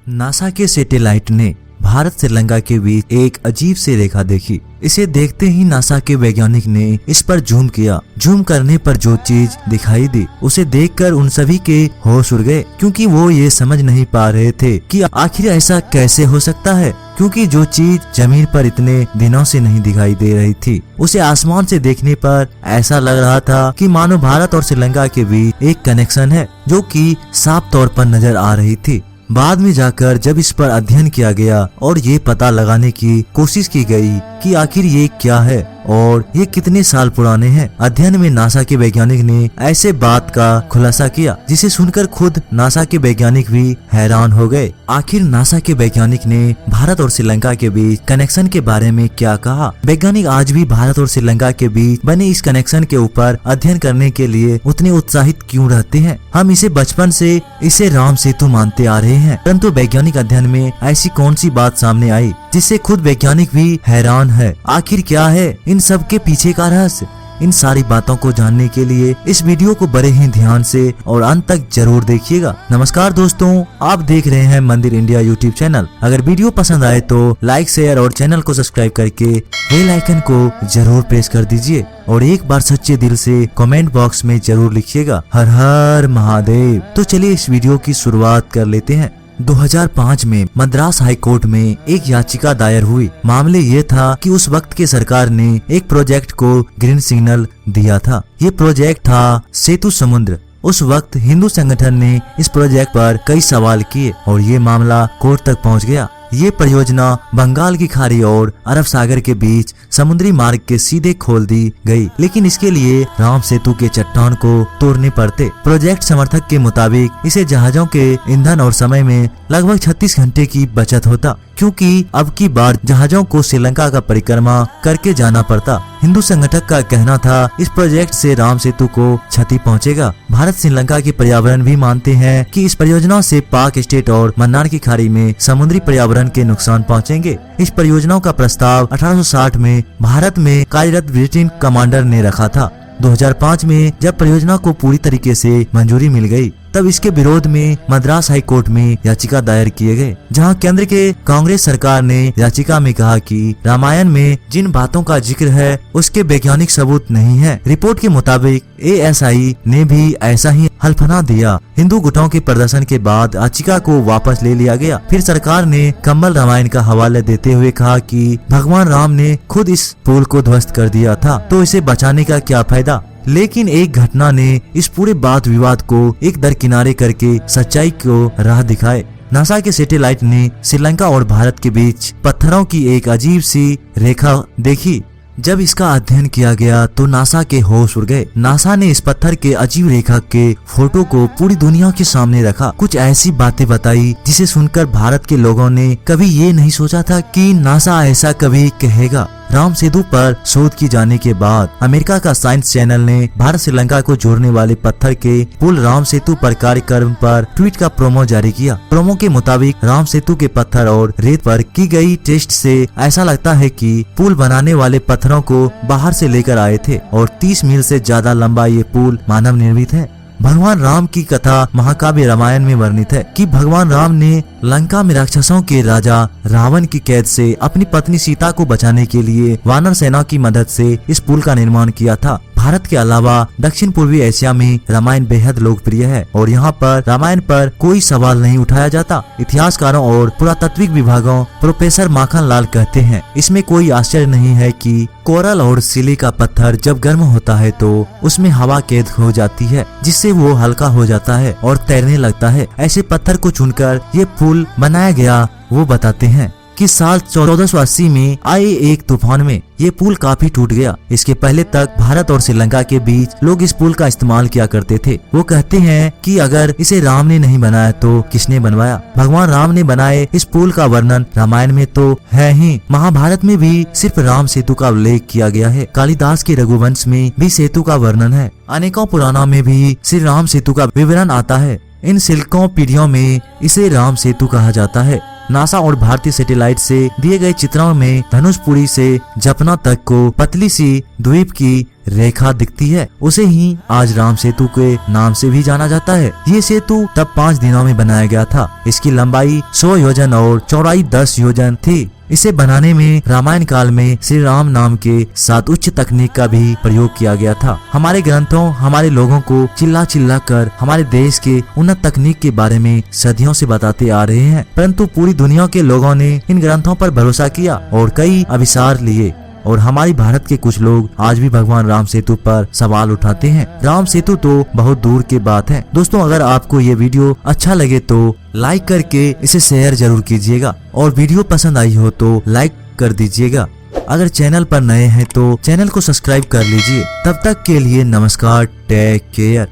NASA के satellite ने भारत श्रीलंका के बीच एक अजीब सी रेखा देखी। इसे देखते ही नासा के वैज्ञानिक ने इस पर जूम किया। जूम करने पर जो चीज दिखाई दी उसे देखकर उन सभी के होश उड़ गए, क्योंकि वो ये समझ नहीं पा रहे थे कि आखिर ऐसा कैसे हो सकता है, क्योंकि जो चीज जमीन पर इतने दिनों से नहीं दिखाई दे रही थी उसे आसमान से देखने पर ऐसा लग रहा था कि मानो भारत और श्रीलंका के बीच एक कनेक्शन है, जो कि साफ तौर पर नजर आ रही थी। बाद में जाकर जब इस पर अध्ययन किया गया और ये पता लगाने की कोशिश की गई कि आखिर ये क्या है और ये कितने साल पुराने हैं, अध्ययन में नासा के वैज्ञानिक ने ऐसे बात का खुलासा किया जिसे सुनकर खुद नासा के वैज्ञानिक भी हैरान हो गए। आखिर नासा के वैज्ञानिक ने भारत और श्रीलंका के बीच कनेक्शन के बारे में क्या कहा? वैज्ञानिक आज भी भारत और श्रीलंका के बीच बने इस कनेक्शन के ऊपर अध्ययन करने के लिए उतने उत्साहित क्यों रहते हैं? हम इसे बचपन से इसे राम सेतु मानते आ रहे हैं, परंतु वैज्ञानिक अध्ययन में ऐसी कौन सी बात सामने आई जिससे खुद वैज्ञानिक भी हैरान है? आखिर क्या है इन सब के पीछे का रहस्य? इन सारी बातों को जानने के लिए इस वीडियो को बड़े ही ध्यान से और अंत तक जरूर देखिएगा। नमस्कार दोस्तों, आप देख रहे हैं मंदिर इंडिया यूट्यूब चैनल। अगर वीडियो पसंद आए तो लाइक, शेयर और चैनल को सब्सक्राइब करके बेल आइकन को जरूर प्रेस कर दीजिए और एक बार सच्चे दिल से कमेंट बॉक्स में जरूर लिखिएगा हर हर महादेव। तो चलिए इस वीडियो की शुरुआत कर लेते हैं। 2005 में मद्रास हाई कोर्ट में एक याचिका दायर हुई। मामले ये था कि उस वक्त की सरकार ने एक प्रोजेक्ट को ग्रीन सिग्नल दिया था। ये प्रोजेक्ट था सेतु समुद्र। उस वक्त हिंदू संगठन ने इस प्रोजेक्ट पर कई सवाल किए और ये मामला कोर्ट तक पहुंच गया। ये परियोजना बंगाल की खाड़ी और अरब सागर के बीच समुद्री मार्ग के सीधे खोल दी गई, लेकिन इसके लिए राम सेतु के चट्टान को तोड़ने पड़ते। प्रोजेक्ट समर्थक के मुताबिक इसे जहाजों के ईंधन और समय में लगभग 36 घंटे की बचत होता, क्योंकि अब की बार जहाजों को श्रीलंका का परिक्रमा करके जाना पड़ता। हिंदू संगठक का कहना था इस प्रोजेक्ट से राम सेतु को क्षति पहुंचेगा। भारत श्रीलंका के पर्यावरण भी मानते हैं कि इस परियोजना से पाक स्टेट और मन्नार की खाड़ी में समुद्री पर्यावरण के नुकसान पहुंचेंगे। इस परियोजना का प्रस्ताव 1860 में भारत में कार्यरत ब्रिटेन कमांडर ने रखा था। 2005 में जब परियोजना को पूरी तरीके से मंजूरी मिल गई, तब इसके विरोध में मद्रास हाई कोर्ट में याचिका दायर किए गए, जहां केंद्र के कांग्रेस सरकार ने याचिका में कहा कि रामायण में जिन बातों का जिक्र है उसके वैज्ञानिक सबूत नहीं है। रिपोर्ट के मुताबिक ASI ने भी ऐसा ही हल्फना दिया। हिंदू गुटों के प्रदर्शन के बाद याचिका को वापस ले लिया गया। फिर सरकार ने कम्बल रामायण का हवाला देते हुए कहा कि भगवान राम ने खुद इस पुल को ध्वस्त कर दिया था, तो इसे बचाने का क्या फायदा? लेकिन एक घटना ने इस पूरे वाद विवाद को एक दरकिनारे करके सच्चाई को राह दिखाए। नासा के सैटेलाइट ने श्रीलंका और भारत के बीच पत्थरों की एक अजीब सी रेखा देखी। जब इसका अध्ययन किया गया तो नासा के होश उड़ गए। नासा ने इस पत्थर के अजीब रेखा के फोटो को पूरी दुनिया के सामने रखा। कुछ ऐसी बातें बताई जिसे सुनकर भारत के लोगों ने कभी ये नहीं सोचा था कि नासा ऐसा कभी कहेगा। राम सेतु पर शोध की जाने के बाद अमेरिका का साइंस चैनल ने भारत श्रीलंका को जोड़ने वाले पत्थर के पुल राम सेतु पर कार्यक्रम पर ट्वीट का प्रोमो जारी किया। प्रोमो के मुताबिक राम सेतु के पत्थर और रेत पर की गई टेस्ट से ऐसा लगता है कि पुल बनाने वाले पत्थरों को बाहर से लेकर आए थे और 30 मील से ज्यादा लंबा ये पुल मानव निर्मित है। भगवान राम की कथा महाकाव्य रामायण में वर्णित है कि भगवान राम ने लंका में राक्षसों के राजा रावण की कैद से अपनी पत्नी सीता को बचाने के लिए वानर सेना की मदद से इस पुल का निर्माण किया था। भारत के अलावा दक्षिण पूर्वी एशिया में रामायण बेहद लोकप्रिय है और यहाँ पर रामायण पर कोई सवाल नहीं उठाया जाता। इतिहासकारों और पुरातात्विक विभागों प्रोफेसर माखन लाल कहते हैं इसमें कोई आश्चर्य नहीं है कि कोरल और सिलिका पत्थर जब गर्म होता है तो उसमें हवा कैद हो जाती है, जिससे वो हल्का हो जाता है और तैरने लगता है। ऐसे पत्थर को चुनकर ये पुल बनाया गया। वो बताते हैं कि साल 1480 में आए एक तूफान में ये पुल काफी टूट गया। इसके पहले तक भारत और श्रीलंका के बीच लोग इस पुल का इस्तेमाल किया करते थे। वो कहते हैं कि अगर इसे राम ने नहीं बनाया तो किसने बनवाया? भगवान राम ने बनाए इस पुल का वर्णन रामायण में तो है ही, महाभारत में भी सिर्फ राम सेतु का उल्लेख किया गया है। कालिदास के रघुवंश में भी सेतु का वर्णन है। अनेकों पुराणों में भी श्री राम सेतु का विवरण आता है। इन सिल्कों पीढ़ियों में इसे राम सेतु कहा जाता है। नासा और भारतीय सैटेलाइट से दिए गए चित्रों में धनुषपुरी से जपना तक को पतली सी द्वीप की रेखा दिखती है उसे ही आज राम सेतु के नाम से भी जाना जाता है। ये सेतु तब 5 दिनों में बनाया गया था। इसकी लंबाई 100 योजन और चौड़ाई 10 योजन थी। इसे बनाने में रामायण काल में श्री राम नाम के साथ उच्च तकनीक का भी प्रयोग किया गया था। हमारे ग्रंथों हमारे लोगों को चिल्ला चिल्ला कर हमारे देश के उन्नत तकनीक के बारे में सदियों से बताते आ रहे हैं, परंतु पूरी दुनिया के लोगों ने इन ग्रंथों पर भरोसा किया और कई अभिसार लिए। और हमारी भारत के कुछ लोग आज भी भगवान राम सेतु पर सवाल उठाते हैं। राम सेतु तो बहुत दूर की बात है। दोस्तों, अगर आपको ये वीडियो अच्छा लगे तो लाइक करके इसे शेयर जरूर कीजिएगा और वीडियो पसंद आई हो तो लाइक कर दीजिएगा। अगर चैनल पर नए हैं तो चैनल को सब्सक्राइब कर लीजिए। तब तक के लिए नमस्कार, टेक केयर।